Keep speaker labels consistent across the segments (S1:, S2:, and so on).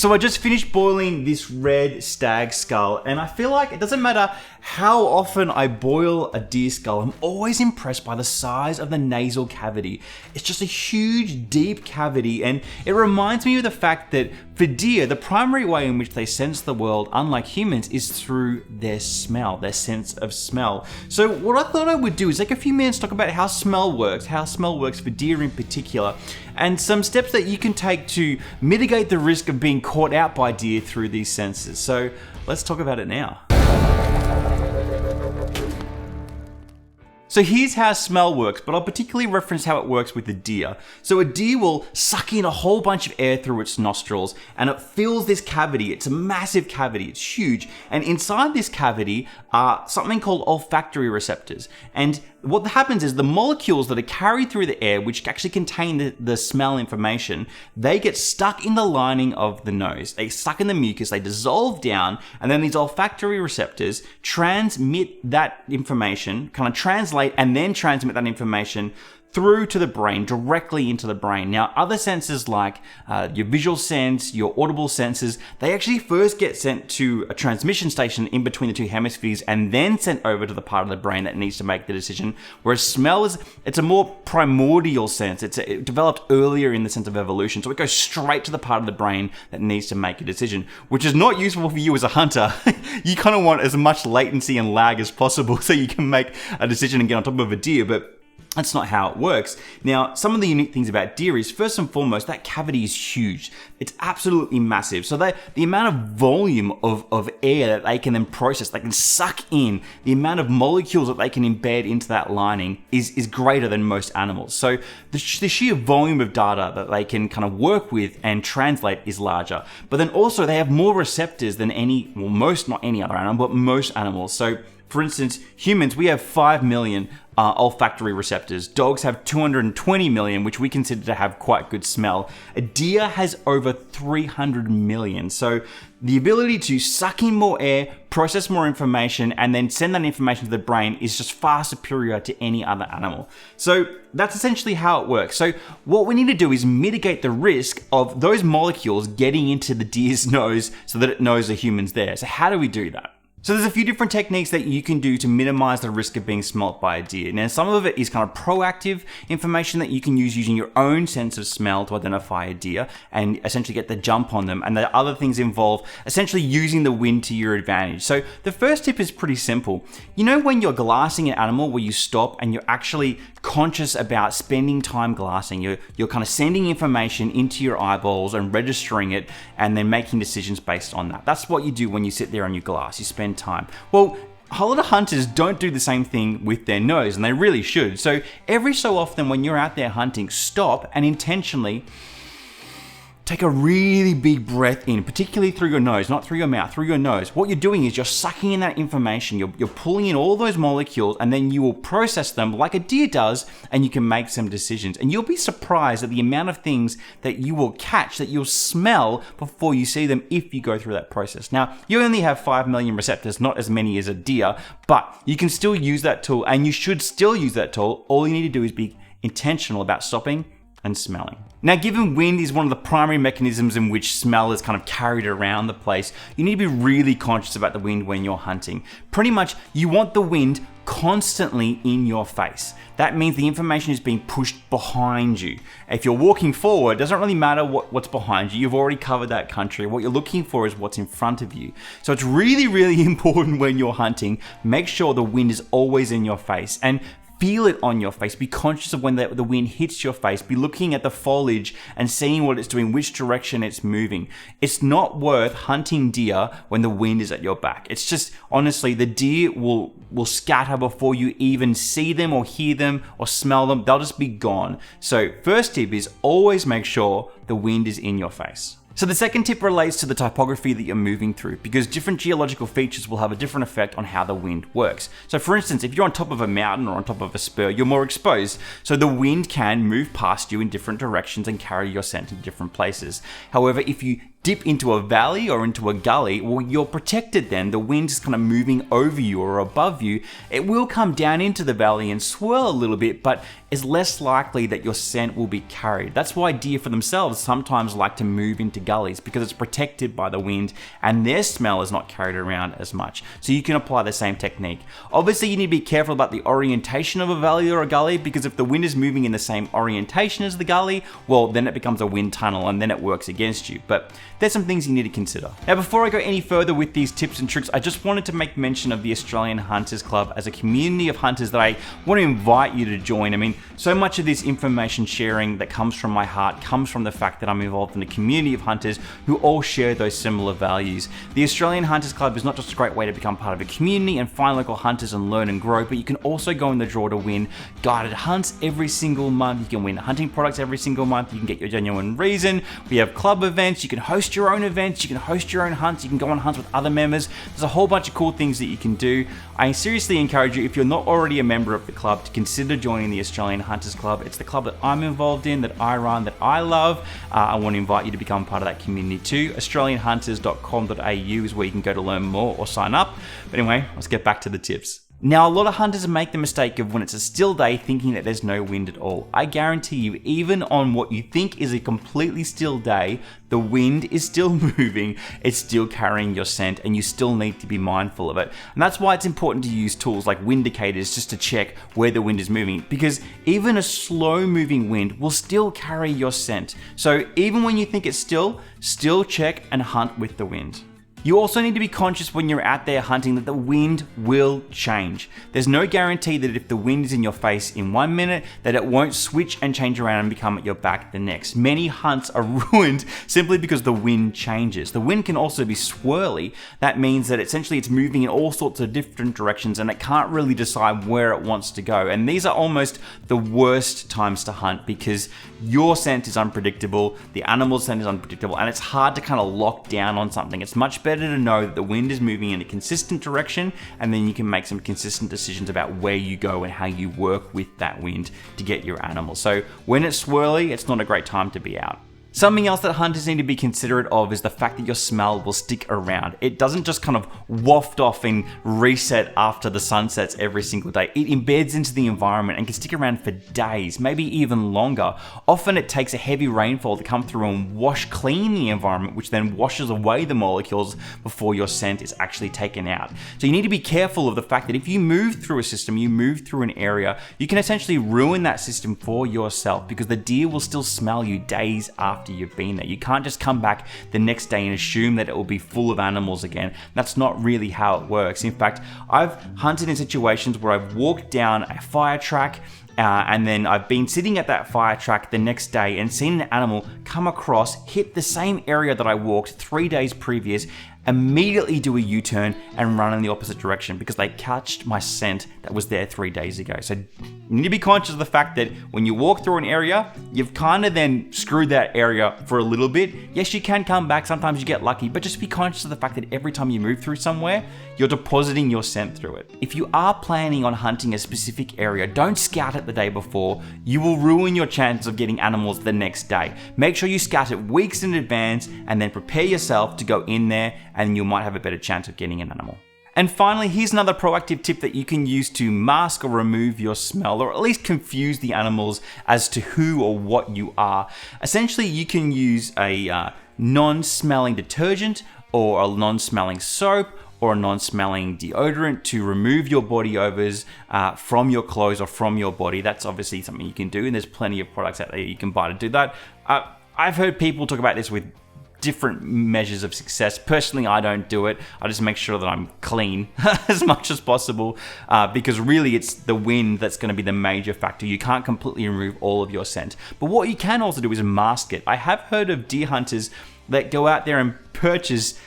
S1: So I just finished boiling this red stag skull, and I feel like it doesn't matter how often I boil a deer skull, I'm always impressed by the size of the nasal cavity. It's just a huge, deep cavity, and it reminds me of the fact that for deer, the primary way in which they sense the world, unlike humans, is through their smell, their sense of smell. So what I thought I would do is take a few minutes to talk about how smell works for deer in particular, and some steps that you can take to mitigate the risk of being caught out by deer through these senses. So let's talk about it now. So here's how smell works, but I'll particularly reference how it works with a deer. So a deer will suck in a whole bunch of air through its nostrils, and it fills this cavity. It's a massive cavity, it's huge. And inside this cavity are something called olfactory receptors. And what happens is the molecules that are carried through the air, which actually contain the smell information, they get stuck in the lining of the nose. They stuck in the mucus, they dissolve down, and then these olfactory receptors transmit that information, kind of translate and then transmit that information through to the brain, directly into the brain. Now, other senses like your visual sense, your audible senses, they actually first get sent to a transmission station in between the two hemispheres and then sent over to the part of the brain that needs to make the decision. Whereas smell it's a more primordial sense. It developed earlier in the sense of evolution. So it goes straight to the part of the brain that needs to make a decision, which is not useful for you as a hunter. You kind of want as much latency and lag as possible so you can make a decision and get on top of a deer, but that's not how it works. Now, some of the unique things about deer is, first and foremost, that cavity is huge. It's absolutely massive. So the amount of volume of air that they can then process, they can suck in, the amount of molecules that they can embed into that lining is greater than most animals. So the sheer volume of data that they can kind of work with and translate is larger. But then also they have more receptors than not any other animal, but most animals. So for instance, humans, we have 5 million olfactory receptors. Dogs have 220 million, which we consider to have quite good smell. A deer has over 300 million. So the ability to suck in more air, process more information, and then send that information to the brain is just far superior to any other animal. So that's essentially how it works. So what we need to do is mitigate the risk of those molecules getting into the deer's nose so that it knows a human's there. So how do we do that? So there's a few different techniques that you can do to minimize the risk of being smelt by a deer. Now, some of it is kind of proactive information that you can use using your own sense of smell to identify a deer and essentially get the jump on them. And the other things involve essentially using the wind to your advantage. So the first tip is pretty simple. You know when you're glassing an animal where you stop and you're actually conscious about spending time glassing, you're kind of sending information into your eyeballs and registering it and then making decisions based on that. That's what you do when you sit there and you glass. You spend time. Well, a lot of hunters don't do the same thing with their nose, and they really should. So every so often when you're out there hunting, stop and intentionally take a really big breath in, particularly through your nose, not through your mouth, through your nose. What you're doing is you're sucking in that information, you're pulling in all those molecules, and then you will process them like a deer does, and you can make some decisions. And you'll be surprised at the amount of things that you will catch, that you'll smell before you see them if you go through that process. Now, you only have 5 million receptors, not as many as a deer, but you can still use that tool, and you should still use that tool. All you need to do is be intentional about stopping and smelling. Now, given wind is one of the primary mechanisms in which smell is kind of carried around the place, you need to be really conscious about the wind when you're hunting. Pretty much, you want the wind constantly in your face. That means the information is being pushed behind you. If you're walking forward, it doesn't really matter what's behind you. You've already covered that country. What you're looking for is what's in front of you. So it's really, really important when you're hunting, make sure the wind is always in your face. And feel it on your face. Be conscious of when the wind hits your face. Be looking at the foliage and seeing what it's doing, which direction it's moving. It's not worth hunting deer when the wind is at your back. It's just, honestly, the deer will scatter before you even see them or hear them or smell them. They'll just be gone. So first tip is always make sure the wind is in your face. So the second tip relates to the topography that you're moving through, because different geological features will have a different effect on how the wind works. So for instance, if you're on top of a mountain or on top of a spur, you're more exposed. So the wind can move past you in different directions and carry your scent in different places. However, if you dip into a valley or into a gully, well, you're protected then. The wind is kind of moving over you or above you. It will come down into the valley and swirl a little bit, but it's less likely that your scent will be carried. That's why deer for themselves sometimes like to move into gullies, because it's protected by the wind and their smell is not carried around as much. So you can apply the same technique. Obviously, you need to be careful about the orientation of a valley or a gully, because if the wind is moving in the same orientation as the gully, well, then it becomes a wind tunnel and then it works against you. But there's some things you need to consider. Now, before I go any further with these tips and tricks, I just wanted to make mention of the Australian Hunters Club as a community of hunters that I want to invite you to join. I mean, so much of this information sharing that comes from my heart comes from the fact that I'm involved in a community of hunters who all share those similar values. The Australian Hunters Club is not just a great way to become part of a community and find local hunters and learn and grow, but you can also go in the draw to win guided hunts every single month. You can win hunting products every single month. You can get your genuine reason. We have club events. You can host your own events. You can host your own hunts. You can go on hunts with other members. There's a whole bunch of cool things that you can do. I seriously encourage you, if you're not already a member of the club, to consider joining the Australian Hunters Club. It's the club that I'm involved in, that I run, that I love. I want to invite you to become part of that community too. AustralianHunters.com.au is where you can go to learn more or sign up. But anyway, let's get back to the tips. Now, a lot of hunters make the mistake of when it's a still day thinking that there's no wind at all. I guarantee you, even on what you think is a completely still day, the wind is still moving, it's still carrying your scent, and you still need to be mindful of it. And that's why it's important to use tools like windicators just to check where the wind is moving, because even a slow moving wind will still carry your scent. So even when you think it's still check and hunt with the wind. You also need to be conscious when you're out there hunting that the wind will change. There's no guarantee that if the wind is in your face in 1 minute, that it won't switch and change around and become at your back the next. Many hunts are ruined simply because the wind changes. The wind can also be swirly. That means that essentially it's moving in all sorts of different directions and it can't really decide where it wants to go. And these are almost the worst times to hunt because your scent is unpredictable, the animal's scent is unpredictable, and it's hard to kind of lock down on something. It's much better to know that the wind is moving in a consistent direction, and then you can make some consistent decisions about where you go and how you work with that wind to get your animal. So when it's swirly, it's not a great time to be out. Something else that hunters need to be considerate of is the fact that your smell will stick around. It doesn't just kind of waft off and reset after the sun sets every single day. It embeds into the environment and can stick around for days, maybe even longer. Often it takes a heavy rainfall to come through and wash clean the environment, which then washes away the molecules before your scent is actually taken out. So you need to be careful of the fact that if you move through a system, you move through an area, you can essentially ruin that system for yourself because the deer will still smell you days after you've been there. You can't just come back the next day and assume that it will be full of animals again. That's not really how it works. In fact, I've hunted in situations where I've walked down a fire track and then I've been sitting at that fire track the next day and seen an animal come across, hit the same area that I walked 3 days previous, immediately do a U-turn and run in the opposite direction because they catched my scent that was there 3 days ago. So you need to be conscious of the fact that when you walk through an area, you've kind of then screwed that area for a little bit. Yes, you can come back. Sometimes you get lucky, but just be conscious of the fact that every time you move through somewhere, you're depositing your scent through it. If you are planning on hunting a specific area, don't scout it the day before. You will ruin your chance of getting animals the next day. Make sure you scout it weeks in advance and then prepare yourself to go in there, and you might have a better chance of getting an animal. And finally, here's another proactive tip that you can use to mask or remove your smell, or at least confuse the animals as to who or what you are. Essentially, you can use a non-smelling detergent or a non-smelling soap or a non-smelling deodorant to remove your body odors from your clothes or from your body. That's obviously something you can do, and there's plenty of products out there you can buy to do that. I've heard people talk about this with different measures of success. Personally, I don't do it. I just make sure that I'm clean as much as possible because really it's the wind that's going to be the major factor. You can't completely remove all of your scent. But what you can also do is mask it. I have heard of deer hunters that go out there and purchase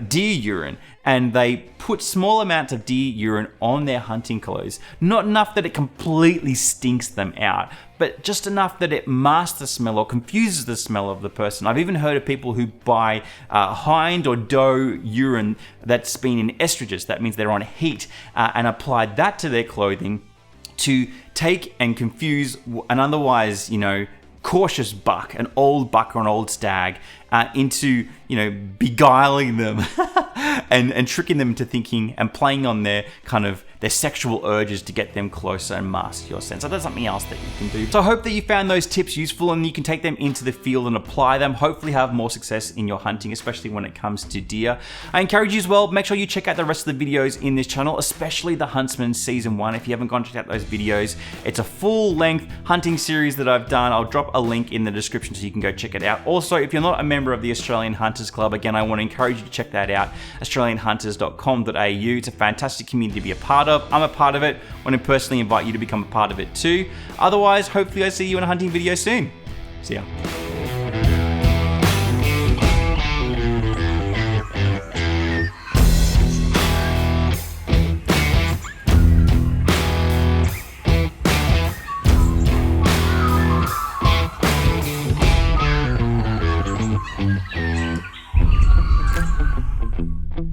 S1: deer urine, and they put small amounts of deer urine on their hunting clothes. Not enough that it completely stinks them out, but just enough that it masks the smell or confuses the smell of the person. I've even heard of people who buy hind or doe urine that's been in esterages. That means they're on heat, and applied that to their clothing to take and confuse an otherwise, cautious buck, an old buck or an old stag, into, beguiling them and tricking them into thinking and playing on their their sexual urges to get them closer and master your scent. So that's something else that you can do. So I hope that you found those tips useful and you can take them into the field and apply them. Hopefully have more success in your hunting, especially when it comes to deer. I encourage you as well, make sure you check out the rest of the videos in this channel, especially the Huntsman Season 1. If you haven't gone to check out those videos, it's a full-length hunting series that I've done. I'll drop a link in the description so you can go check it out. Also, if you're not a member of the Australian Hunters Club, again, I want to encourage you to check that out, australianhunters.com.au. It's a fantastic community to be a part of. I'm a part of it. I want to personally invite you to become a part of it too. Otherwise, hopefully I see you in a hunting video soon. See ya.